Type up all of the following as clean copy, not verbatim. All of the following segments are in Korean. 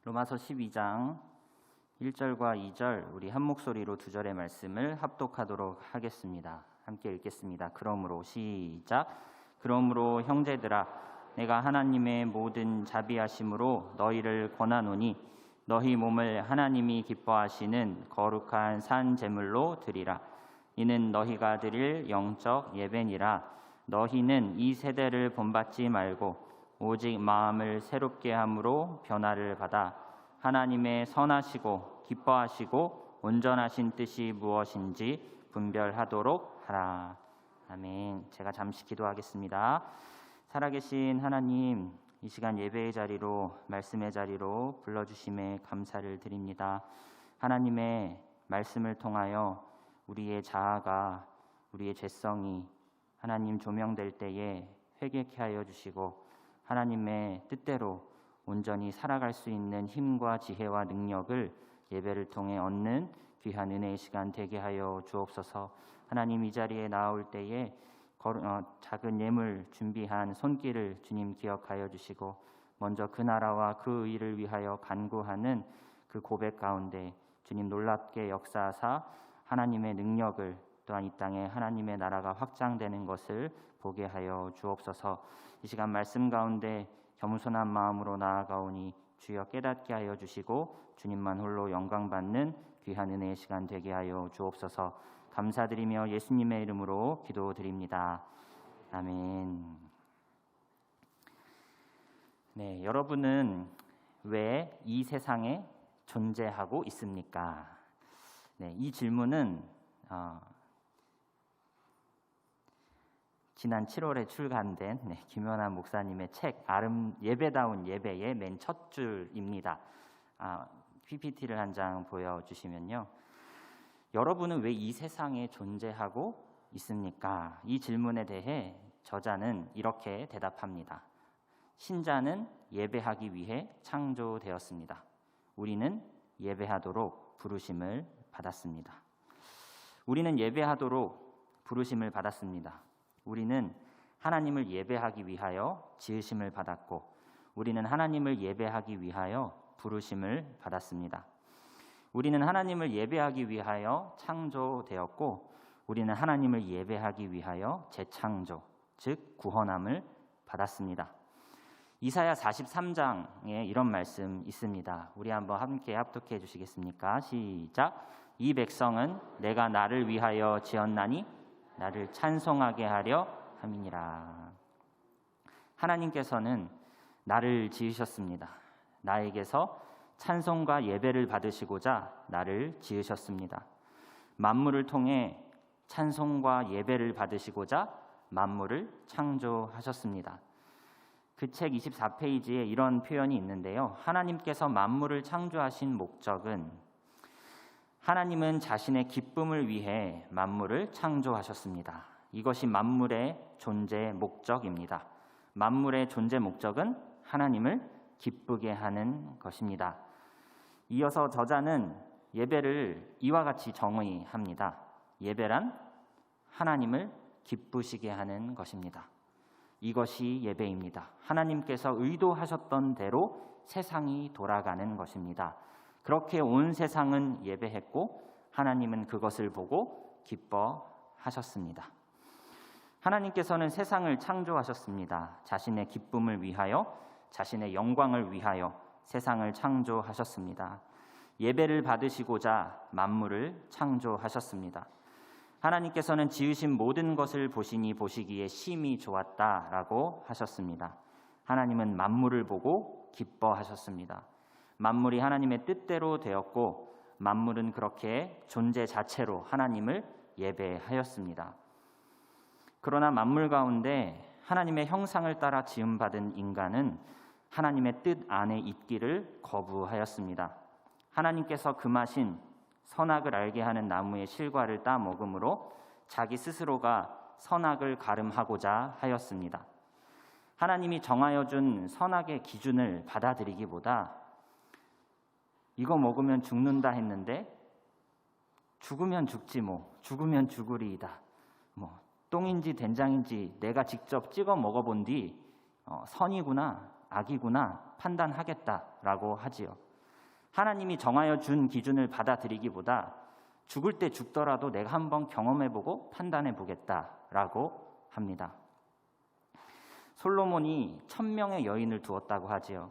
로마서 12장 1절과 2절 우리 한 목소리로 두 절의 말씀을 합독하도록 하겠습니다. 함께 읽겠습니다. 그러므로 시작. 그러므로 형제들아 내가 하나님의 모든 자비하심으로 너희를 권하노니 너희 몸을 하나님이 기뻐하시는 거룩한 산 제물로 드리라. 이는 너희가 드릴 영적 예배니라. 너희는 이 세대를 본받지 말고 오직 마음을 새롭게 함으로 변화를 받아 하나님의 선하시고 기뻐하시고 온전하신 뜻이 무엇인지 분별하도록 하라. 아멘. 제가 잠시 기도하겠습니다. 살아계신 하나님, 이 시간 예배의 자리로, 말씀의 자리로 불러주심에 감사를 드립니다. 하나님의 말씀을 통하여 우리의 자아가, 우리의 죄성이 하나님 조명될 때에 회개케 하여 주시고 하나님의 뜻대로 온전히 살아갈 수 있는 힘과 지혜와 능력을 예배를 통해 얻는 귀한 은혜의 시간 되게 하여 주옵소서. 하나님, 이 자리에 나올 때에 작은 예물 준비한 손길을 주님 기억하여 주시고 먼저 그 나라와 그 의를 위하여 간구하는 그 고백 가운데 주님 놀랍게 역사하사 하나님의 능력을 또한 이 땅에 하나님의 나라가 확장되는 것을 보게 하여 주옵소서. 이 시간 말씀 가운데 겸손한 마음으로 나아가오니 주여 깨닫게 하여 주시고 주님만 홀로 영광받는 귀한 은혜의 시간 되게 하여 주옵소서. 감사드리며 예수님의 이름으로 기도드립니다. 아멘. 네, 여러분은 왜 이 세상에 존재하고 있습니까? 네, 이 질문은 지난 7월에 출간된 김연아 목사님의 책 예배다운 예배의 맨 첫 줄입니다. PPT를 한 장 보여주시면요. 여러분은 왜 이 세상에 존재하고 있습니까? 이 질문에 대해 저자는 이렇게 대답합니다. 신자는 예배하기 위해 창조되었습니다. 우리는 예배하도록 부르심을 받았습니다. 우리는 예배하도록 부르심을 받았습니다. 우리는 하나님을 예배하기 위하여 지으심을 받았고 우리는 하나님을 예배하기 위하여 부르심을 받았습니다. 우리는 하나님을 예배하기 위하여 창조되었고 우리는 하나님을 예배하기 위하여 재창조, 즉 구원함을 받았습니다. 이사야 43장에 이런 말씀 있습니다. 우리 한번 함께 합독해 주시겠습니까? 시작. 이 백성은 내가 나를 위하여 지었나니 나를 찬송하게 하려 함이니라. 하나님께서는 나를 지으셨습니다. 나에게서 찬송과 예배를 받으시고자 나를 지으셨습니다. 만물을 통해 찬송과 예배를 받으시고자 만물을 창조하셨습니다. 그 책 24페이지에 이런 표현이 있는데요. 하나님께서 만물을 창조하신 목적은 하나님은 자신의 기쁨을 위해 만물을 창조하셨습니다. 이것이 만물의 존재 목적입니다. 만물의 존재 목적은 하나님을 기쁘게 하는 것입니다. 이어서 저자는 예배를 이와 같이 정의합니다. 예배란 하나님을 기쁘시게 하는 것입니다. 이것이 예배입니다. 하나님께서 의도하셨던 대로 세상이 돌아가는 것입니다. 그렇게 온 세상은 예배했고 하나님은 그것을 보고 기뻐하셨습니다. 하나님께서는 세상을 창조하셨습니다. 자신의 기쁨을 위하여, 자신의 영광을 위하여 세상을 창조하셨습니다. 예배를 받으시고자 만물을 창조하셨습니다. 하나님께서는 지으신 모든 것을 보시니 보시기에 심히 좋았다라고 하셨습니다. 하나님은 만물을 보고 기뻐하셨습니다. 만물이 하나님의 뜻대로 되었고 만물은 그렇게 존재 자체로 하나님을 예배하였습니다. 그러나 만물 가운데 하나님의 형상을 따라 지음받은 인간은 하나님의 뜻 안에 있기를 거부하였습니다. 하나님께서 금하신 선악을 알게 하는 나무의 실과를 따 먹음으로 자기 스스로가 선악을 가름하고자 하였습니다. 하나님이 정하여 준 선악의 기준을 받아들이기보다 이거 먹으면 죽는다 했는데 죽으면 죽지 죽으면 죽으리이다. 똥인지 된장인지 내가 직접 찍어 먹어본 뒤 선이구나 악이구나 판단하겠다라고 하지요. 하나님이 정하여 준 기준을 받아들이기보다 죽을 때 죽더라도 내가 한번 경험해보고 판단해보겠다라고 합니다. 솔로몬이 1000명의 여인을 두었다고 하지요.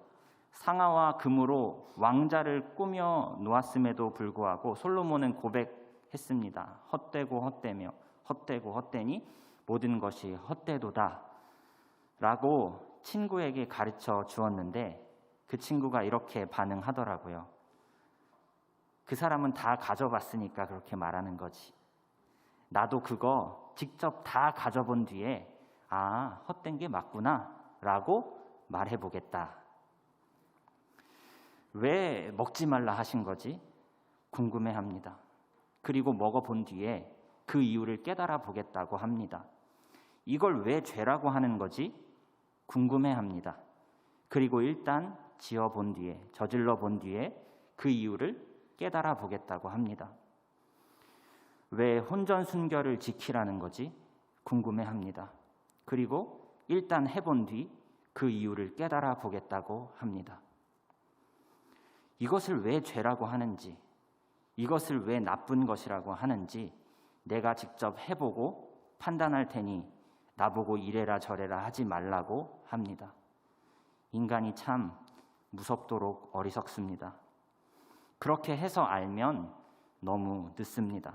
상아와 금으로 왕자를 꾸며 놓았음에도 불구하고 솔로몬은 고백했습니다. 헛되고 헛되며 헛되고 헛되니 모든 것이 헛되도다 라고 친구에게 가르쳐 주었는데 그 친구가 이렇게 반응하더라고요. 그 사람은 다 가져봤으니까 그렇게 말하는 거지. 나도 그거 직접 다 가져본 뒤에 아, 헛된 게 맞구나 라고 말해보겠다. 왜 먹지 말라 하신 거지? 궁금해합니다. 그리고 먹어본 뒤에 그 이유를 깨달아 보겠다고 합니다. 이걸 왜 죄라고 하는 거지? 궁금해합니다. 그리고 일단 지어본 뒤에, 저질러 본 뒤에 그 이유를 깨달아 보겠다고 합니다. 왜 혼전순결을 지키라는 거지? 궁금해합니다. 그리고 일단 해본 뒤 그 이유를 깨달아 보겠다고 합니다. 이것을 왜 죄라고 하는지, 이것을 왜 나쁜 것이라고 하는지 내가 직접 해보고 판단할 테니 나보고 이래라 저래라 하지 말라고 합니다. 인간이 참 무섭도록 어리석습니다. 그렇게 해서 알면 너무 늦습니다.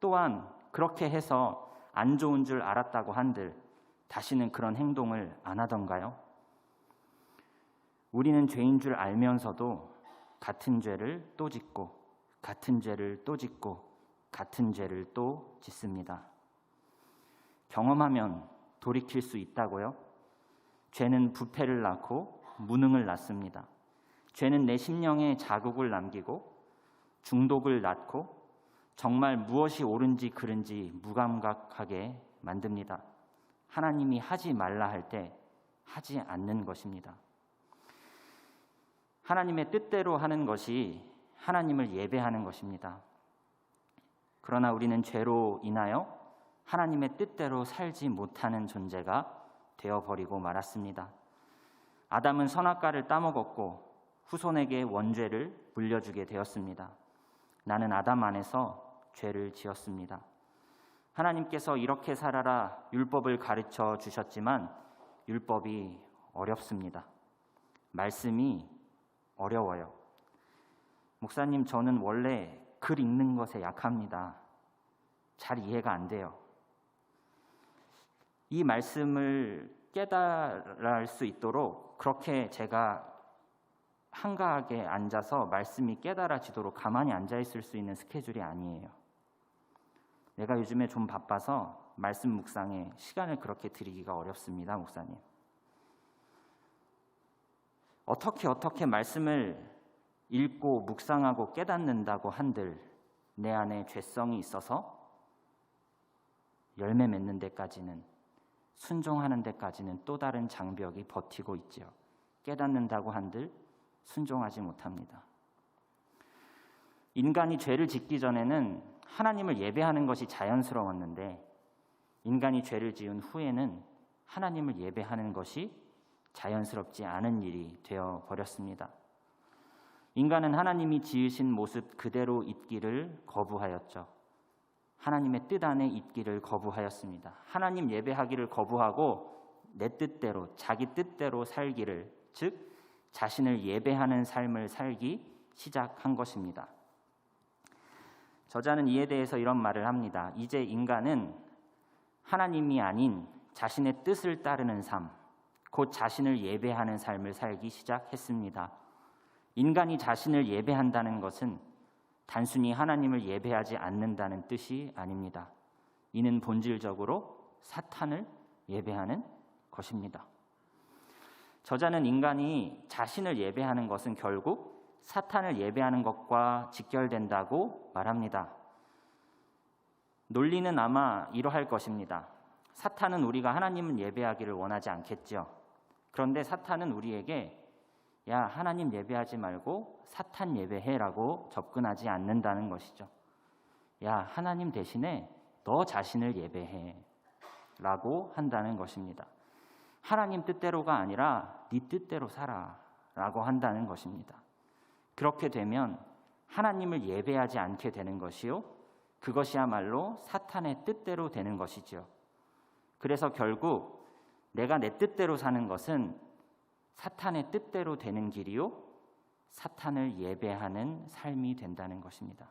또한 그렇게 해서 안 좋은 줄 알았다고 한들 다시는 그런 행동을 안 하던가요? 우리는 죄인 줄 알면서도 같은 죄를 또 짓고 같은 죄를 또 짓고 같은 죄를 또 짓습니다. 경험하면 돌이킬 수 있다고요? 죄는 부패를 낳고 무능을 낳습니다. 죄는 내 심령에 자국을 남기고 중독을 낳고 정말 무엇이 옳은지 그른지 무감각하게 만듭니다. 하나님이 하지 말라 할 때 하지 않는 것입니다. 하나님의 뜻대로 하는 것이 하나님을 예배하는 것입니다. 그러나 우리는 죄로 인하여 하나님의 뜻대로 살지 못하는 존재가 되어버리고 말았습니다. 아담은 선악과를 따먹었고 후손에게 원죄를 물려주게 되었습니다. 나는 아담 안에서 죄를 지었습니다. 하나님께서 이렇게 살아라 율법을 가르쳐 주셨지만 율법이 어렵습니다. 말씀이 어려워요. 목사님, 저는 원래 글 읽는 것에 약합니다. 잘 이해가 안 돼요. 이 말씀을 깨달을 수 있도록 그렇게 제가 한가하게 앉아서 말씀이 깨달아지도록 가만히 앉아있을 수 있는 스케줄이 아니에요. 내가 요즘에 좀 바빠서 말씀 묵상에 시간을 그렇게 드리기가 어렵습니다, 목사님. 어떻게 말씀을 읽고 묵상하고 깨닫는다고 한들 내 안에 죄성이 있어서 열매 맺는 데까지는, 순종하는 데까지는 또 다른 장벽이 버티고 있죠. 깨닫는다고 한들 순종하지 못합니다. 인간이 죄를 짓기 전에는 하나님을 예배하는 것이 자연스러웠는데 인간이 죄를 지은 후에는 하나님을 예배하는 것이 자연스럽지 않은 일이 되어버렸습니다. 인간은 하나님이 지으신 모습 그대로 있기를 거부하였죠. 하나님의 뜻 안에 있기를 거부하였습니다. 하나님 예배하기를 거부하고 내 뜻대로, 자기 뜻대로 살기를, 즉 자신을 예배하는 삶을 살기 시작한 것입니다. 저자는 이에 대해서 이런 말을 합니다. 이제 인간은 하나님이 아닌 자신의 뜻을 따르는 삶, 곧 자신을 예배하는 삶을 살기 시작했습니다. 인간이 자신을 예배한다는 것은 단순히 하나님을 예배하지 않는다는 뜻이 아닙니다. 이는 본질적으로 사탄을 예배하는 것입니다. 저자는 인간이 자신을 예배하는 것은 결국 사탄을 예배하는 것과 직결된다고 말합니다. 논리는 아마 이러할 것입니다. 사탄은 우리가 하나님을 예배하기를 원하지 않겠죠. 그런데 사탄은 우리에게 야, 하나님 예배하지 말고 사탄 예배해라고 접근하지 않는다는 것이죠. 야, 하나님 대신에 너 자신을 예배해 라고 한다는 것입니다. 하나님 뜻대로가 아니라 네 뜻대로 살아 라고 한다는 것입니다. 그렇게 되면 하나님을 예배하지 않게 되는 것이요, 그것이야말로 사탄의 뜻대로 되는 것이지요. 그래서 결국 내가 내 뜻대로 사는 것은 사탄의 뜻대로 되는 길이요, 사탄을 예배하는 삶이 된다는 것입니다.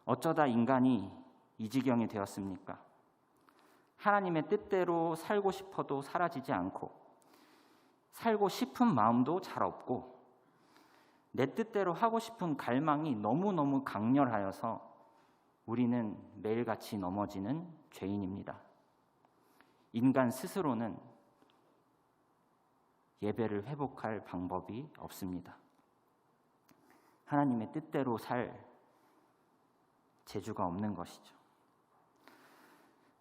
어쩌다 인간이 이 지경이 되었습니까? 하나님의 뜻대로 살고 싶어도 사라지지 않고, 살고 싶은 마음도 잘 없고, 내 뜻대로 하고 싶은 갈망이 너무너무 강렬하여서 우리는 매일같이 넘어지는 죄인입니다. 인간 스스로는 예배를 회복할 방법이 없습니다. 하나님의 뜻대로 살 재주가 없는 것이죠.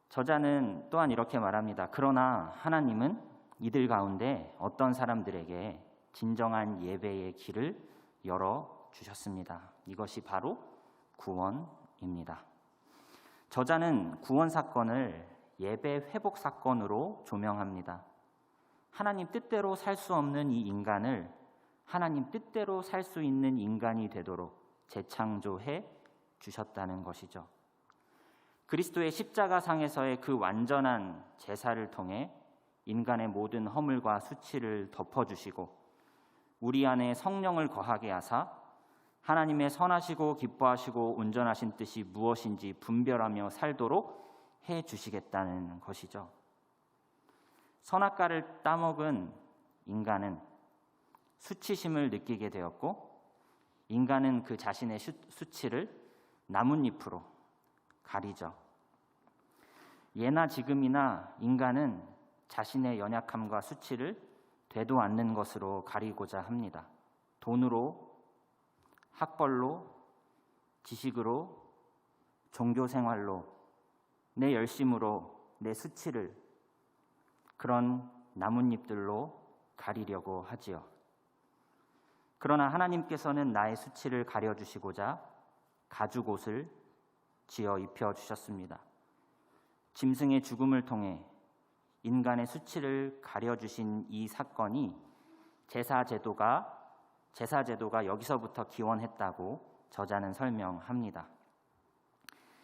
저자는 또한 이렇게 말합니다. 그러나 하나님은 이들 가운데 어떤 사람들에게 진정한 예배의 길을 열어주셨습니다. 이것이 바로 구원입니다. 저자는 구원 사건을 예배 회복 사건으로 조명합니다. 하나님 뜻대로 살 수 없는 이 인간을 하나님 뜻대로 살 수 있는 인간이 되도록 재창조해 주셨다는 것이죠. 그리스도의 십자가상에서의 그 완전한 제사를 통해 인간의 모든 허물과 수치를 덮어주시고 우리 안에 성령을 거하게 하사 하나님의 선하시고 기뻐하시고 온전하신 뜻이 무엇인지 분별하며 살도록 해주시겠다는 것이죠. 선악과를 따먹은 인간은 수치심을 느끼게 되었고, 인간은 그 자신의 수치를 나뭇잎으로 가리죠. 예나 지금이나 인간은 자신의 연약함과 수치를 되도 않는 것으로 가리고자 합니다. 돈으로, 학벌로, 지식으로, 종교생활로, 내 열심으로 내 수치를 그런 나뭇잎들로 가리려고 하지요. 그러나 하나님께서는 나의 수치를 가려주시고자 가죽옷을 지어 입혀주셨습니다. 짐승의 죽음을 통해 인간의 수치를 가려주신 이 사건이 제사제도가 여기서부터 기원했다고 저자는 설명합니다.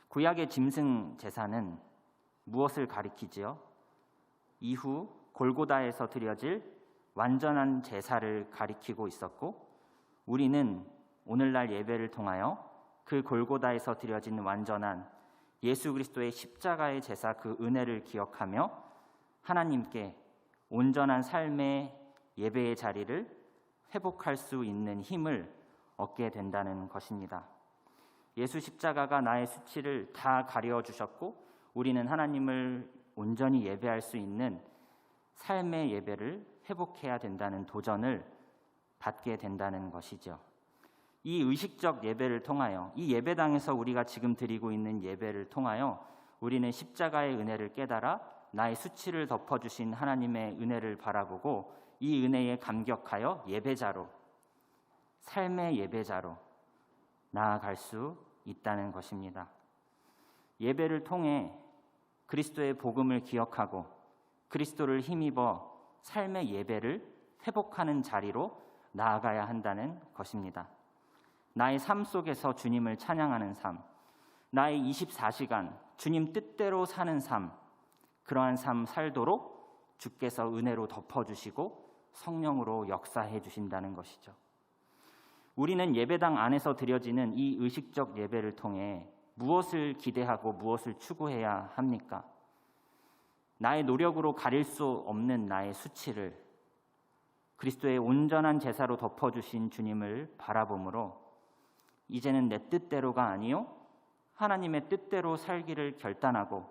구약의 짐승 제사는 무엇을 가리키지요? 이후 골고다에서 드려질 완전한 제사를 가리키고 있었고, 우리는 오늘날 예배를 통하여 그 골고다에서 드려진 완전한 예수 그리스도의 십자가의 제사 그 은혜를 기억하며 하나님께 온전한 삶의 예배의 자리를 회복할 수 있는 힘을 얻게 된다는 것입니다. 예수 십자가가 나의 수치를 다 가려주셨고 우리는 하나님을 온전히 예배할 수 있는 삶의 예배를 회복해야 된다는 도전을 받게 된다는 것이죠. 이 의식적 예배를 통하여, 이 예배당에서 우리가 지금 드리고 있는 예배를 통하여 우리는 십자가의 은혜를 깨달아 나의 수치를 덮어주신 하나님의 은혜를 바라보고 이 은혜에 감격하여 예배자로, 삶의 예배자로 나아갈 수 있다는 것입니다. 예배를 통해 그리스도의 복음을 기억하고 그리스도를 힘입어 삶의 예배를 회복하는 자리로 나아가야 한다는 것입니다. 나의 삶 속에서 주님을 찬양하는 삶, 나의 24시간 주님 뜻대로 사는 삶, 그러한 삶 살도록 주께서 은혜로 덮어주시고 성령으로 역사해 주신다는 것이죠. 우리는 예배당 안에서 드려지는 이 의식적 예배를 통해 무엇을 기대하고 무엇을 추구해야 합니까? 나의 노력으로 가릴 수 없는 나의 수치를 그리스도의 온전한 제사로 덮어주신 주님을 바라보므로 이제는 내 뜻대로가 아니요 하나님의 뜻대로 살기를 결단하고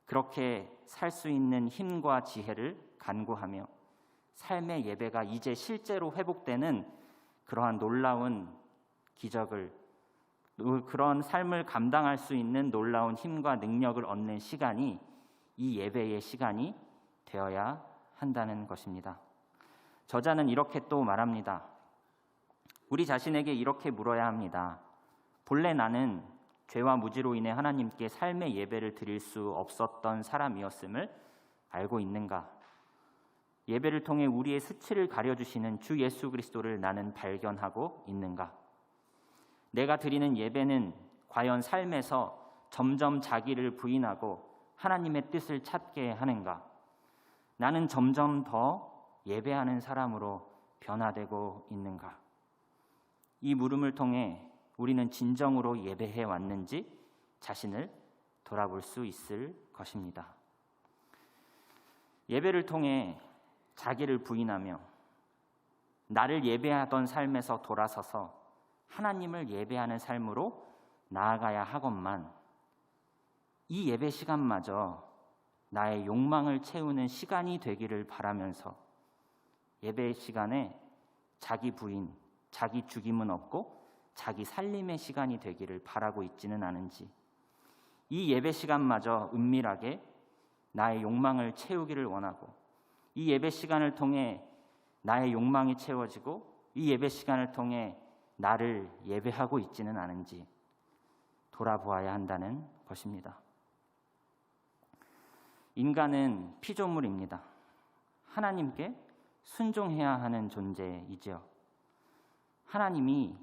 그렇게 살 수 있는 힘과 지혜를 간구하며 삶의 예배가 이제 실제로 회복되는 그러한 놀라운 기적을, 그런 삶을 감당할 수 있는 놀라운 힘과 능력을 얻는 시간이 이 예배의 시간이 되어야 한다는 것입니다. 저자는 이렇게 또 말합니다. 우리 자신에게 이렇게 물어야 합니다. 본래 나는 죄와 무지로 인해 하나님께 삶의 예배를 드릴 수 없었던 사람이었음을 알고 있는가? 예배를 통해 우리의 수치를 가려주시는 주 예수 그리스도를 나는 발견하고 있는가? 내가 드리는 예배는 과연 삶에서 점점 자기를 부인하고 하나님의 뜻을 찾게 하는가? 나는 점점 더 예배하는 사람으로 변화되고 있는가? 이 물음을 통해 우리는 진정으로 예배해 왔는지 자신을 돌아볼 수 있을 것입니다. 예배를 통해 자기를 부인하며 나를 예배하던 삶에서 돌아서서 하나님을 예배하는 삶으로 나아가야 하건만 이 예배 시간마저 나의 욕망을 채우는 시간이 되기를 바라면서 예배 시간에 자기 부인, 자기 죽임은 없고 자기 살림의 시간이 되기를 바라고 있지는 않은지, 이 예배 시간마저 은밀하게 나의 욕망을 채우기를 원하고 이 예배 시간을 통해 나의 욕망이 채워지고 이 예배 시간을 통해 나를 예배하고 있지는 않은지 돌아보아야 한다는 것입니다. 인간은 피조물입니다. 하나님께 순종해야 하는 존재이죠. 하나님이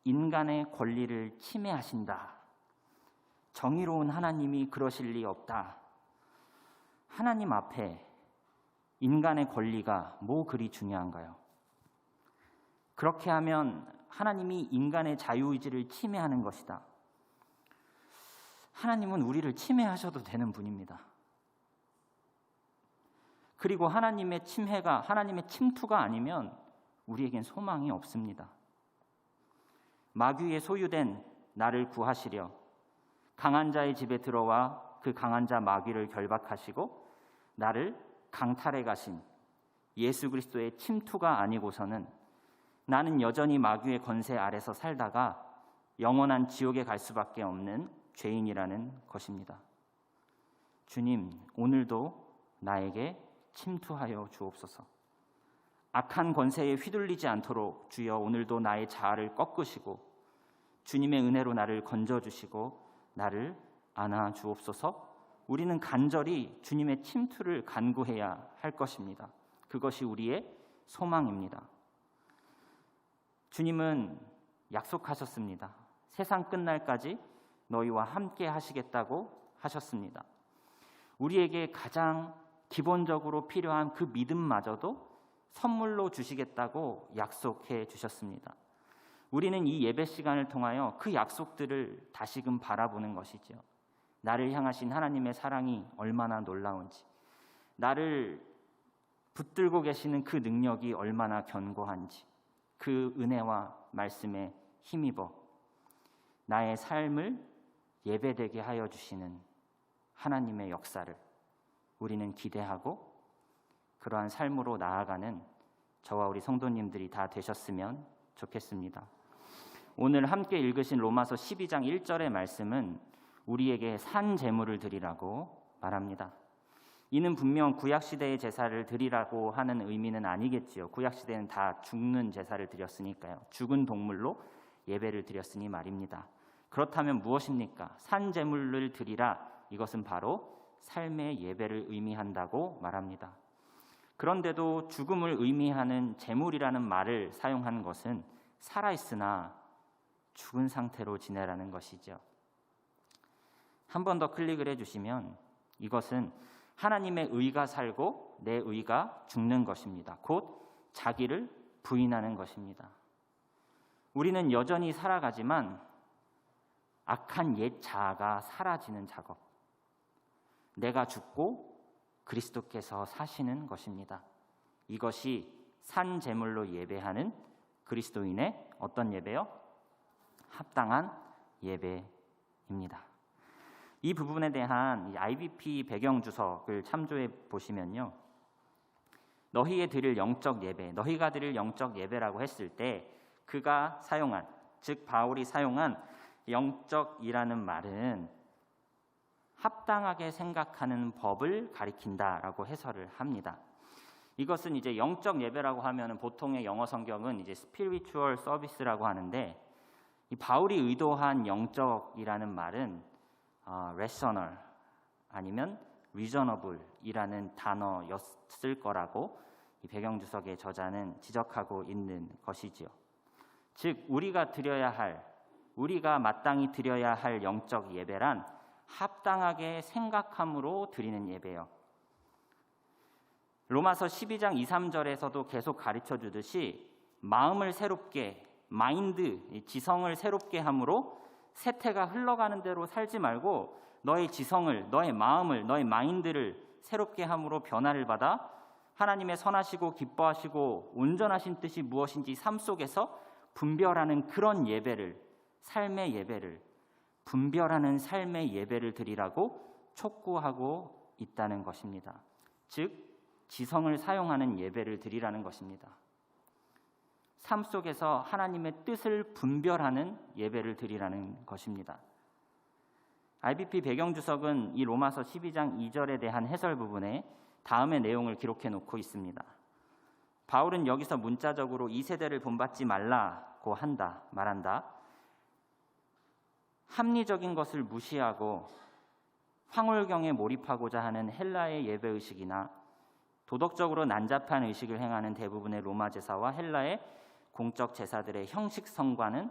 인간의 권리를 침해하신다. 정의로운 하나님이 그러실 리 없다. 하나님 앞에 인간의 권리가 뭐 그리 중요한가요? 그렇게 하면 하나님이 인간의 자유의지를 침해하는 것이다. 하나님은 우리를 침해하셔도 되는 분입니다. 그리고 하나님의 침해가, 하나님의 침투가 아니면 우리에겐 소망이 없습니다. 마귀에 소유된 나를 구하시려 강한 자의 집에 들어와 그 강한 자 마귀를 결박하시고 나를 강탈해 가신 예수 그리스도의 침투가 아니고서는 나는 여전히 마귀의 권세 아래서 살다가 영원한 지옥에 갈 수밖에 없는 죄인이라는 것입니다. 주님, 오늘도 나에게 침투하여 주옵소서. 악한 권세에 휘둘리지 않도록 주여 오늘도 나의 자아를 꺾으시고 주님의 은혜로 나를 건져주시고 나를 안아 주옵소서. 우리는 간절히 주님의 침투를 간구해야 할 것입니다. 그것이 우리의 소망입니다. 주님은 약속하셨습니다. 세상 끝날까지 너희와 함께 하시겠다고 하셨습니다. 우리에게 가장 기본적으로 필요한 그 믿음마저도 선물로 주시겠다고 약속해 주셨습니다. 우리는 이 예배 시간을 통하여 그 약속들을 다시금 바라보는 것이죠. 나를 향하신 하나님의 사랑이 얼마나 놀라운지, 나를 붙들고 계시는 그 능력이 얼마나 견고한지, 그 은혜와 말씀에 힘입어 나의 삶을 예배되게 하여 주시는 하나님의 역사를 우리는 기대하고 그러한 삶으로 나아가는 저와 우리 성도님들이 다 되셨으면 좋겠습니다. 오늘 함께 읽으신 로마서 12장 1절의 말씀은 우리에게 산 제물을 드리라고 말합니다. 이는 분명 구약시대의 제사를 드리라고 하는 의미는 아니겠지요. 구약시대는 다 죽는 제사를 드렸으니까요. 죽은 동물로 예배를 드렸으니 말입니다. 그렇다면 무엇입니까? 산 제물을 드리라. 이것은 바로 삶의 예배를 의미한다고 말합니다. 그런데도 죽음을 의미하는 제물이라는 말을 사용한 것은 살아있으나 죽은 상태로 지내라는 것이죠. 한 번 더 클릭을 해주시면 이것은 하나님의 의가 살고 내 의가 죽는 것입니다. 곧 자기를 부인하는 것입니다. 우리는 여전히 살아가지만 악한 옛 자아가 사라지는 작업. 내가 죽고 그리스도께서 사시는 것입니다. 이것이 산 제물로 예배하는 그리스도인의 어떤 예배요? 합당한 예배입니다. 이 부분에 대한 IBP 배경 주석을 참조해 보시면요. 너희의 드릴 영적 예배, 너희가 드릴 영적 예배라고 했을 때 그가 사용한, 즉 바울이 사용한 영적이라는 말은 합당하게 생각하는 법을 가리킨다라고 해설을 합니다. 이것은 이제 영적 예배라고 하면 보통의 영어 성경은 이제 spiritual service라고 하는데 이 바울이 의도한 영적이라는 말은 rational 아니면 reasonable이라는 단어였을 거라고 이 배경주석의 저자는 지적하고 있는 것이지요. 즉 우리가 마땅히 드려야 할 영적 예배란 합당하게 생각함으로 드리는 예배요. 로마서 12장 2, 3절에서도 계속 가르쳐 주듯이 마음을 새롭게, 마인드, 지성을 새롭게 함으로 세태가 흘러가는 대로 살지 말고 너의 지성을, 너의 마음을, 너의 마인드를 새롭게 함으로 변화를 받아 하나님의 선하시고 기뻐하시고 온전하신 뜻이 무엇인지 삶 속에서 분별하는 그런 예배를, 삶의 예배를, 분별하는 삶의 예배를 드리라고 촉구하고 있다는 것입니다. 즉 지성을 사용하는 예배를 드리라는 것입니다. 삶 속에서 하나님의 뜻을 분별하는 예배를 드리라는 것입니다. IBP 배경주석은 이 로마서 12장 2절에 대한 해설 부분에 다음의 내용을 기록해 놓고 있습니다. 바울은 여기서 문자적으로 이 세대를 본받지 말라고 말한다. 합리적인 것을 무시하고 황홀경에 몰입하고자 하는 헬라의 예배의식이나 도덕적으로 난잡한 의식을 행하는 대부분의 로마 제사와 헬라의 공적 제사들의 형식성과는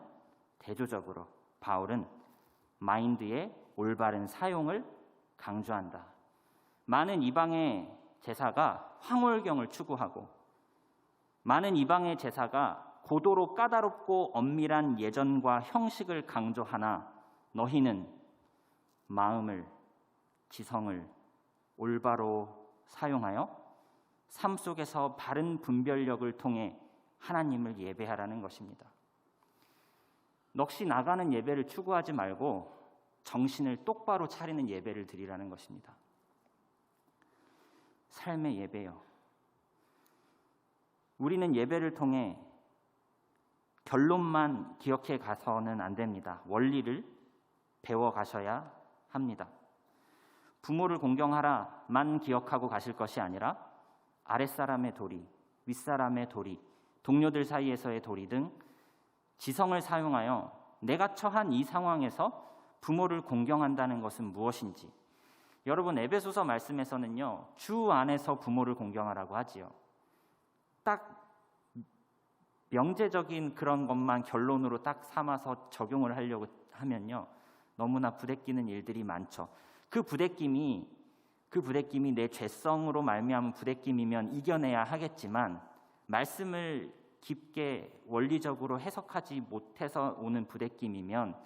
대조적으로 바울은 마인드의 올바른 사용을 강조한다. 많은 이방의 제사가 황홀경을 추구하고 많은 이방의 제사가 고도로 까다롭고 엄밀한 예전과 형식을 강조하나 너희는 마음을, 지성을 올바로 사용하여 삶 속에서 바른 분별력을 통해 하나님을 예배하라는 것입니다. 넋이 나가는 예배를 추구하지 말고 정신을 똑바로 차리는 예배를 드리라는 것입니다. 삶의 예배요. 우리는 예배를 통해 결론만 기억해 가서는 안 됩니다. 원리를 배워 가셔야 합니다. 부모를 공경하라만 기억하고 가실 것이 아니라 아랫사람의 도리, 윗사람의 도리, 동료들 사이에서의 도리 등 지성을 사용하여 내가 처한 이 상황에서 부모를 공경한다는 것은 무엇인지, 여러분 에베소서 말씀에서는요 주 안에서 부모를 공경하라고 하지요. 딱 명제적인 그런 것만 결론으로 딱 삼아서 적용을 하려고 하면요 너무나 부대끼는 일들이 많죠. 그 부대낌이 내 죄성으로 말미암은 부대낌이면 이겨내야 하겠지만 말씀을 깊게 원리적으로 해석하지 못해서 오는 부대낌이면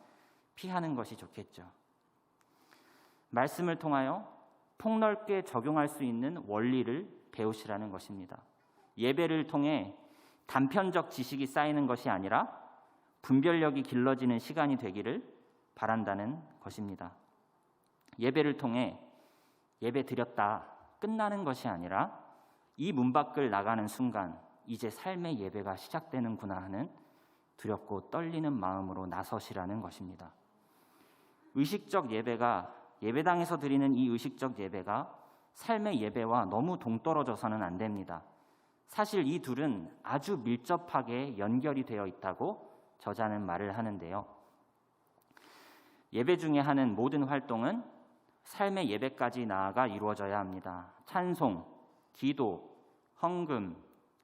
피하는 것이 좋겠죠. 말씀을 통하여 폭넓게 적용할 수 있는 원리를 배우시라는 것입니다. 예배를 통해 단편적 지식이 쌓이는 것이 아니라 분별력이 길러지는 시간이 되기를 바란다는 것입니다. 예배를 통해 예배 드렸다 끝나는 것이 아니라 이 문 밖을 나가는 순간 이제 삶의 예배가 시작되는구나 하는 두렵고 떨리는 마음으로 나서시라는 것입니다. 의식적 예배가, 예배당에서 드리는 이 의식적 예배가 삶의 예배와 너무 동떨어져서는 안 됩니다. 사실 이 둘은 아주 밀접하게 연결이 되어 있다고 저자는 말을 하는데요. 예배 중에 하는 모든 활동은 삶의 예배까지 나아가 이루어져야 합니다. 찬송, 기도, 헌금,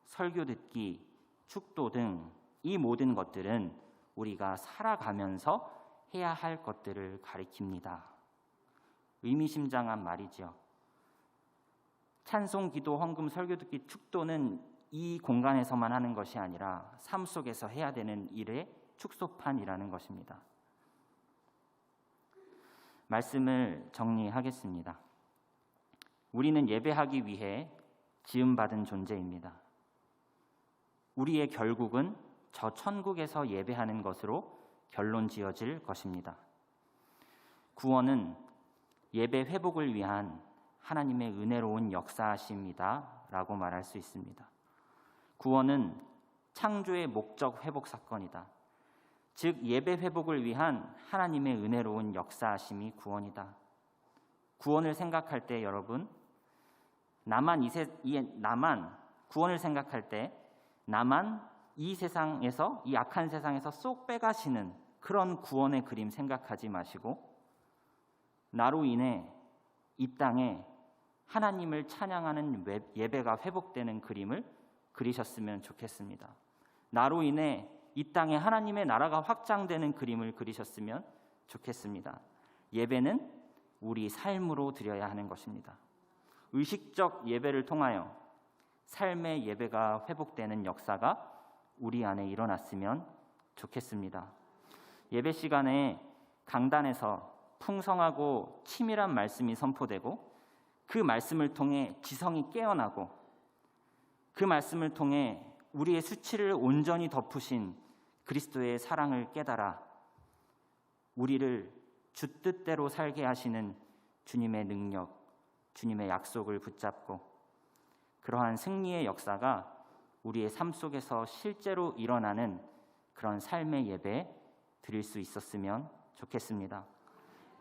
설교 듣기, 축도 등 이 모든 것들은 우리가 살아가면서 해야 할 것들을 가리킵니다. 의미심장한 말이죠. 찬송, 기도, 헌금, 설교 듣기, 축도는 이 공간에서만 하는 것이 아니라 삶 속에서 해야 되는 일의 축소판이라는 것입니다. 말씀을 정리하겠습니다. 우리는 예배하기 위해 지음받은 존재입니다. 우리의 결국은 저 천국에서 예배하는 것으로 결론 지어질 것입니다. 구원은 예배 회복을 위한 하나님의 은혜로운 역사하심이다 라고 말할 수 있습니다. 구원은 창조의 목적 회복 사건이다. 즉 예배 회복을 위한 하나님의 은혜로운 역사하심이 구원이다. 구원을 생각할 때 여러분, 구원을 생각할 때 나만 이 세상에서, 이 악한 세상에서 쏙 빼가시는 그런 구원의 그림 생각하지 마시고 나로 인해 이 땅에 하나님을 찬양하는 예배가 회복되는 그림을 그리셨으면 좋겠습니다. 나로 인해 이 땅에 하나님의 나라가 확장되는 그림을 그리셨으면 좋겠습니다. 예배는 우리 삶으로 드려야 하는 것입니다. 의식적 예배를 통하여 삶의 예배가 회복되는 역사가 우리 안에 일어났으면 좋겠습니다. 예배 시간에 강단에서 풍성하고 치밀한 말씀이 선포되고 그 말씀을 통해 지성이 깨어나고 그 말씀을 통해 우리의 수치를 온전히 덮으신 그리스도의 사랑을 깨달아 우리를 주 뜻대로 살게 하시는 주님의 능력, 주님의 약속을 붙잡고 그러한 승리의 역사가 우리의 삶 속에서 실제로 일어나는 그런 삶의 예배 드릴 수 있었으면 좋겠습니다.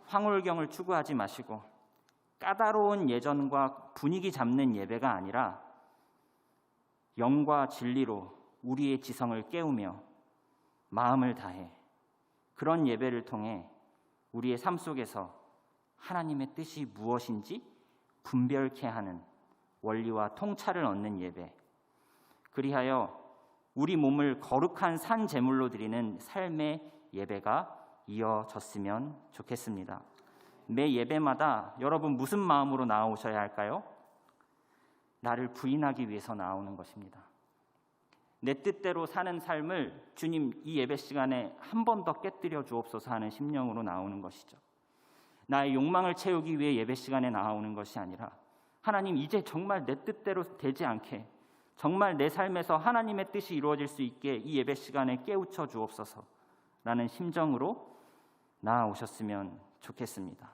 황홀경을 추구하지 마시고 까다로운 예전과 분위기 잡는 예배가 아니라 영과 진리로 우리의 지성을 깨우며 마음을 다해 그런 예배를 통해 우리의 삶 속에서 하나님의 뜻이 무엇인지 분별케 하는 원리와 통찰을 얻는 예배, 그리하여 우리 몸을 거룩한 산 제물로 드리는 삶의 예배가 이어졌으면 좋겠습니다. 매 예배마다 여러분 무슨 마음으로 나아오셔야 할까요? 나를 부인하기 위해서 나오는 것입니다. 내 뜻대로 사는 삶을 주님 이 예배 시간에 한 번 더 깨뜨려 주옵소서 하는 심령으로 나오는 것이죠. 나의 욕망을 채우기 위해 예배 시간에 나오는 것이 아니라 하나님 이제 정말 내 뜻대로 되지 않게 정말 내 삶에서 하나님의 뜻이 이루어질 수 있게 이 예배 시간에 깨우쳐 주옵소서 라는 심정으로 나아오셨으면 좋겠습니다.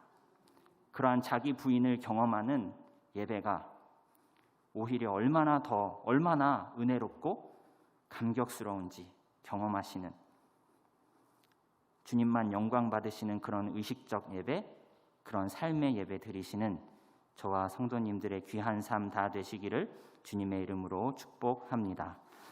그러한 자기 부인을 경험하는 예배가 오히려 얼마나 은혜롭고 감격스러운지 경험하시는 주님만 영광 받으시는 그런 의식적 예배, 그런 삶의 예배 드리시는 저와 성도님들의 귀한 삶 다 되시기를 주님의 이름으로 축복합니다.